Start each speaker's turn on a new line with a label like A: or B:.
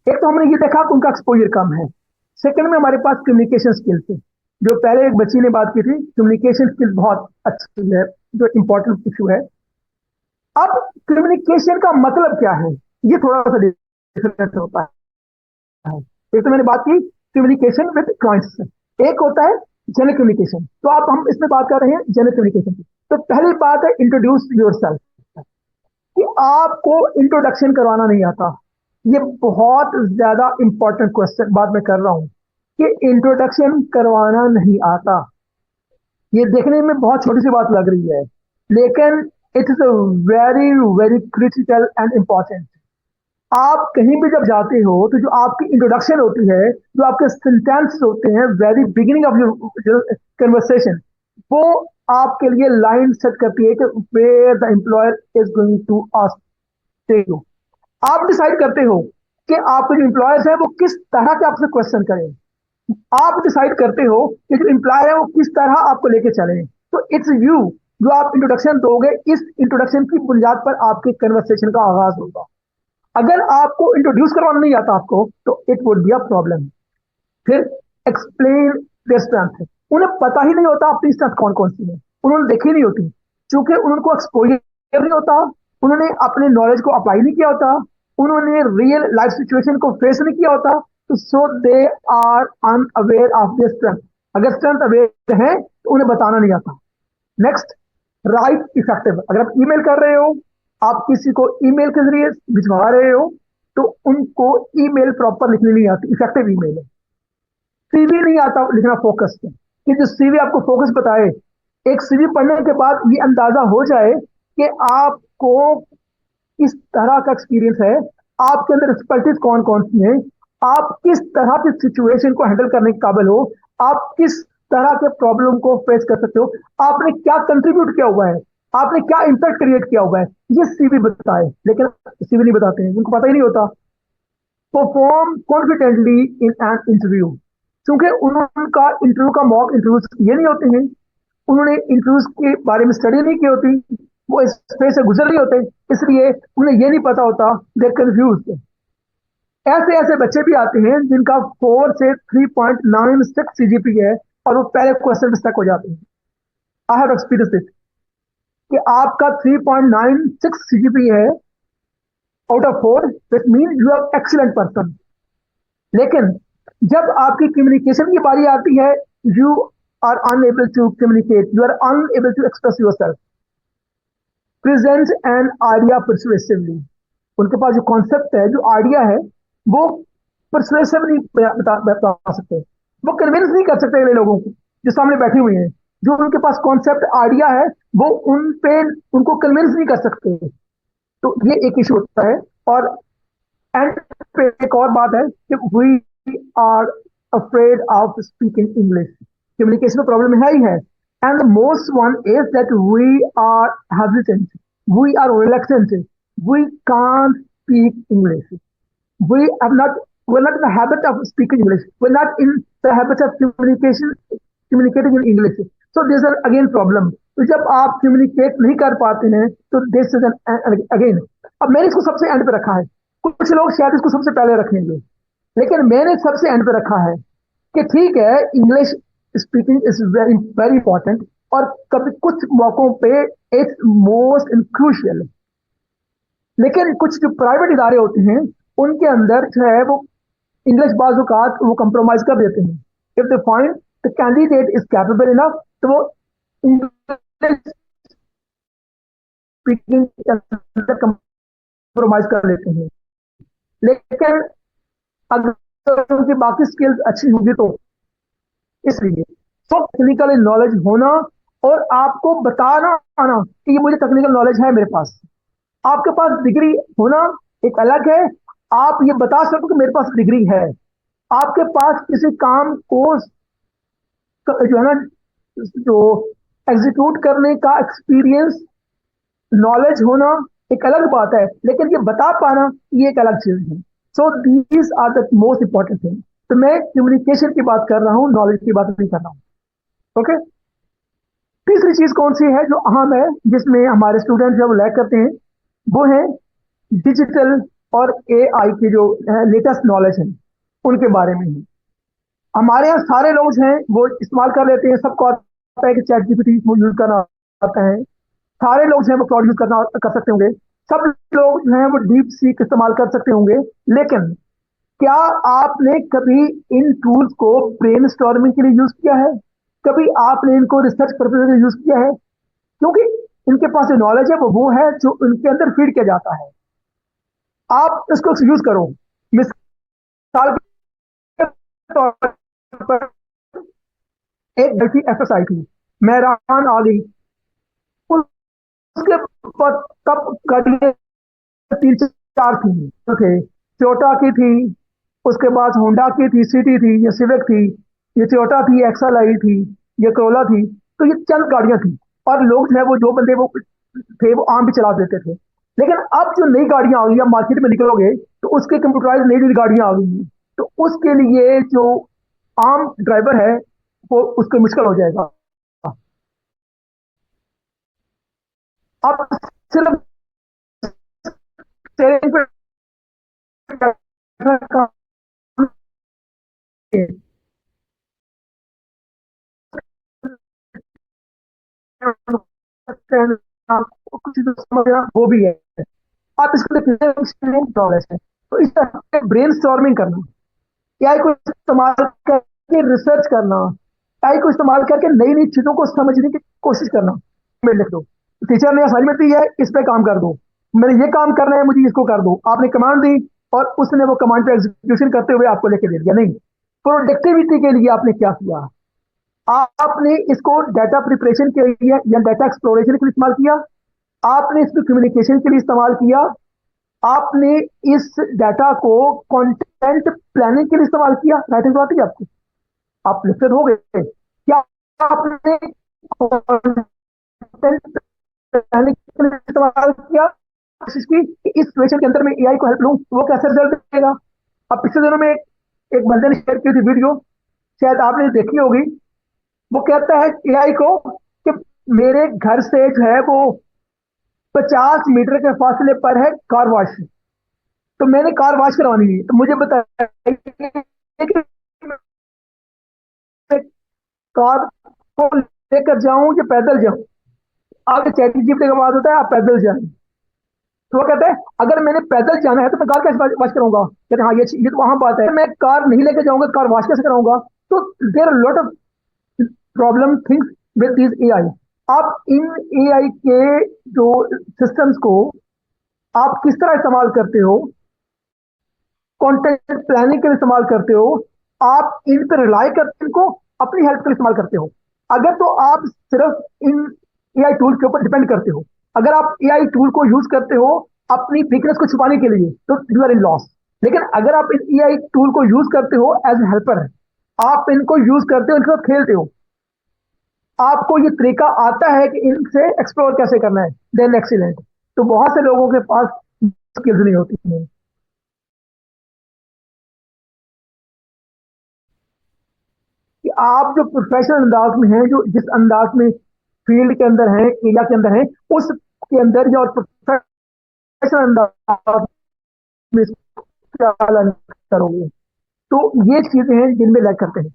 A: एक तो हमने ये देखा कि उनका एक्सपोजर कम है। सेकंड में हमारे पास कम्युनिकेशन स्किल्स है। जो पहले एक बच्ची ने बात की थी, कम्युनिकेशन स्किल बहुत अच्छी है, जो इंपॉर्टेंट इशू है। अब कम्युनिकेशन का मतलब क्या है, ये थोड़ा सा डिफरेंट होता है। एक तो मैंने बात की कम्युनिकेशन विद क्लाइंट्स, एक होता है जनरल कम्युनिकेशन। तो आप हम इसमें बात कर रहे हैं जनरल कम्युनिकेशन की। तो पहली बात है इंट्रोड्यूस योरसेल्फ, कि आपको इंट्रोडक्शन करवाना नहीं आता। ये बहुत ज्यादा इंपॉर्टेंट क्वेश्चन बात मैं कर रहा हूं कि इंट्रोडक्शन करवाना नहीं आता। ये देखने में बहुत छोटी सी बात लग रही है, लेकिन it is a very very critical and important. आप कहीं भी जब जाते हो तो जो आपकी इंट्रोडक्शन होती है, जो आपके सेंटेंस होते हैं very beginning of your conversation, वो आपके लिए लाइन सेट करती है कि where the employer is going to ask you. आप डिसाइड करते हो कि आपके जो एम्प्लॉयर्स हैं वो किस तरह के आपसे क्वेश्चन करें। आप डिसाइड करते हो कि जो एम्प्लॉयर है वो किस तरह आपको लेके चले। तो इट्स यू, जो आप इंट्रोडक्शन दोगे, इस इंट्रोडक्शन की बुनियाद पर आपके कन्वर्सेशन का आगाज होगा। अगर आपको इंट्रोड्यूस करवाना नहीं आता आपको, तो it would be a problem. फिर एक्सप्लेन देयर स्ट्रेंथ। उन्हें पता ही नहीं होता अपनी स्ट्रेंथ कौन कौन सी है, उन्होंने देखी नहीं होती, क्योंकि उनको एक्सपोजर नहीं होता, उन्होंने अपने नॉलेज को अप्लाई नहीं किया होता, उन्होंने रियल लाइफ सिचुएशन को फेस नहीं किया होता। तो so they are unaware of their strength. अगर स्ट्रेंथ अवेयर है तो उन्हें बताना नहीं आता। Next, write effective. अगर आप ईमेल कर रहे हो, आप किसी को ईमेल के जरिए भिजवा रहे हो, तो उनको ईमेल प्रॉपर लिखनी नहीं आती, इफेक्टिव ईमेल है। सीवी नहीं आता लिखना फोकस पे, कि जो सीवी आपको फोकस बताए, एक सीवी पढ़ने के बाद ये अंदाजा हो जाए कि आपको किस तरह का एक्सपीरियंस है, आपके अंदर एक्सपर्टीज कौन कौन सी है, आप किस तरह की सिचुएशन को हैंडल करने के काबिल हो, आप किस तरह के प्रॉब्लम को फेस कर सकते हो, आपने क्या कंट्रीब्यूट किया हुआ है, आपने क्या इम्पैक्ट क्रिएट किया हुआ है, ये सीवी बताए। लेकिन सीवी नहीं बताते हैं, उनको पता ही नहीं होता। Perform confidently in an interview, क्योंकि उनका इंटरव्यू का मॉक इंटरव्यूज ये नहीं होते हैं, उन्होंने इंटरव्यूज के बारे में स्टडी नहीं की होती, वो इस फेज से गुजर नहीं होते, इसलिए उन्हें ये नहीं पता होता, दे कंफ्यूज। ऐसे ऐसे बच्चे भी आते हैं जिनका 4 से 3.96 सीजीपी है, और वो पहले क्वेश्चन में स्टक हो जाते हैं। आई हैव एक्सपीरियंस दिस, कि आपका 3.96 सीजीपी है out of 4, that mean you are excellent person. लेकिन जब आपकी कम्युनिकेशन की बारी आती है, you are unable to communicate, you are unable to express yourself, present an idea persuasively. उनके पास जो कॉन्सेप्ट है, जो आइडिया है, वो परसुएसिव नहीं बता सकते, वो कन्विंस नहीं कर सकते अगले लोगों को जो सामने बैठे हुए हैं। जो उनके पास कॉन्सेप्ट आइडिया है, वो उन पे उनको कन्विंस नहीं कर सकते। तो ये एक इशू होता है। और एंड पे एक और बात है कि we are afraid of speaking English. Communication में प्रॉब्लम है ही है। And the most one is that we are hesitant, we are reluctant, we can't speak English, we have not we're not in the habit of speaking English, we're not in the habit of communicating in English. So there's an again problem। तो जब आप communicate नहीं कर पाते हैं, तो this is an again. अब मैंने इसको सबसे एंड पे रखा है, कुछ लोग शायद इसको सबसे पहले रखेंगे, लेकिन मैंने सबसे एंड पे रखा है कि ठीक है, English speaking is very very important, और कभी कुछ मौकों पे इट्स मोस्ट क्रूशियल। लेकिन कुछ जो प्राइवेट इदारे होते हैं, उनके अंदर जो है वो इंग्लिश बाजुकात वो कंप्रोमाइज कर देते हैं। If they find the candidate is capable enough, तो वो इंग्लिश स्पीकिंग के अंदर कंप्रोमाइज कर लेते हैं। लेकिन अगर उनकी बाकी स्किल्स अच्छी होगी तो, इसलिए तो टेक्निकल नॉलेज होना, और आपको बताना आना कि ये मुझे टेक्निकल नॉलेज है मेरे पास। आपके पास डिग्री होना एक अलग है, आप ये बता सकते हो कि मेरे पास डिग्री है। आपके पास किसी काम को जो है ना, जो एग्जीक्यूट करने का एक्सपीरियंस नॉलेज होना एक अलग बात है, लेकिन ये बता पाना ये एक अलग चीज है। So these are the most important thing. तो मैं कम्युनिकेशन की बात कर रहा हूँ, नॉलेज की बात नहीं कर रहा हूँ। ओके। तीसरी चीज कौन सी है जो अहम है, जिसमें हमारे स्टूडेंट जब लैक करते हैं, वो है डिजिटल और एआई की जो लेटेस्ट नॉलेज है उनके बारे में ही। हमारे यहाँ सारे लोग हैं वो इस्तेमाल कर लेते हैं, सबको आता है कि चैट जीपीटी यूज करना आता है। सारे लोग जो हैं वो क्लाउड यूज करना कर सकते होंगे। सब लोग जो हैं वो डीप सीक इस्तेमाल कर सकते होंगे। लेकिन क्या आपने कभी इन टूल्स को ब्रेन स्टॉर्मिंग के लिए यूज किया है? कभी आपने इनको रिसर्च पर्पज के लिए यूज किया है? क्योंकि इनके पास जो नॉलेज है वो है जो इनके अंदर फीड किया जाता है। आप इसको यूज करो। मिसाल के तौर पर एक ऐसी एफएसआई थी, मेहरान आली। उसके बाद तब गाड़ियां तीन चार थी, तो थे टोयोटा की थी, उसके बाद होंडा की थी, सिटी थी, ये सिविक थी, ये टोयोटा थी, एक्सल आई थी, ये कोला थी। तो ये चंद गाड़ियां थी। और लोग जो है वो जो बंदे वो थे वो आम भी चला देते थे। लेकिन अब जो नई गाड़ियां आ गई, अब मार्केट में निकलोगे तो उसके कंप्यूटराइज नई नई गाड़ियां आ गई हैं। तो उसके लिए जो आम ड्राइवर है वो उसको मुश्किल हो जाएगा। अब सिर्फ स्टीयरिंग पे बैठा काम कुछ तो समझना वो भी है। आप इसको नॉलेज है, तो इस तरह से ब्रेन स्टॉर्मिंग करना, एआई को इस्तेमाल करके रिसर्च करना, एआई को इस्तेमाल करके नई नई चीजों को समझने की कोशिश करना। मैं लिख दो, टीचर ने असाइनमेंट दी है, इस पे काम कर दो, मैंने ये काम करना है, मुझे इसको कर दो। आपने कमांड दी और उसने वो कमांड पे एग्जीक्यूशन करते हुए आपको लेके दे दिया। नहीं, प्रोडक्टिविटी के लिए आपने क्या किया? आपने इसको डाटा प्रिपरेशन के लिए या डाटा एक्सप्लोरेशन के लिए इस्तेमाल किया? आपने इसको कम्युनिकेशन के लिए इस्तेमाल किया? आपने इस डाटा को कंटेंट प्लानिंग के लिए इस्तेमाल किया? राइटिंग तो आती है आपको, आप लिखते हो गए। क्या आपने कंटेंट प्लानिंग के लिए इस्तेमाल किया? कोशिश की कि इस सिचुएशन के अंदर मैं एआई को हेल्प लूं, वो कैसे रिजल्ट देगा? अब पिछले दिनों में एक बंदे ने शेयर की थी वीडियो, शायद आपने देखी होगी। वो कहता है एआई को कि मेरे घर से जो है वो 50 मीटर के फासले पर है कार वॉश, तो मैंने कार वॉश करवानी है, तो मुझे बताया कि मैं कार को लेकर जाऊं या पैदल जाऊं? आगे चैट जीपीटी का बात होता है आप पैदल जाएं। तो वो कहते हैं अगर मैंने पैदल जाना है तो मैं कार कैसे वॉश करूंगा? कहते हैं हाँ ये तो वहां बात है, मैं कार नहीं लेकर जाऊंगा, कार वॉश कैसे कराऊंगा? तो there are lot of problem things with this AI. आप इन एआई के जो सिस्टम्स को आप किस तरह इस्तेमाल करते हो? कंटेंट प्लानिंग के लिए इस्तेमाल करते हो? आप इन पर रिलाई करते हो, इनको अपनी हेल्प के लिए इस्तेमाल करते हो? अगर तो आप सिर्फ इन एआई टूल के ऊपर डिपेंड करते हो, अगर आप एआई टूल को यूज करते हो अपनी वीकनेस को छुपाने के लिए, तो यू आर इन लॉस। लेकिन अगर आप इन एआई टूल को यूज करते हो एज ए हेल्पर, आप इनको यूज करते हो, इनके साथ खेलते हो, आपको ये तरीका आता है कि इनसे एक्सप्लोर कैसे करना है, देन एक्सीलेंट। तो बहुत से लोगों के पास स्किल्स नहीं होती हैं। कि आप जो प्रोफेशनल अंदाज में हैं, जो जिस अंदाज में फील्ड के अंदर हैं, एरिया के अंदर हैं, उसके अंदर या और प्रोफेशनल अंदाज में क्या करोगे? तो ये चीजें हैं जिनमें लैग करते हैं।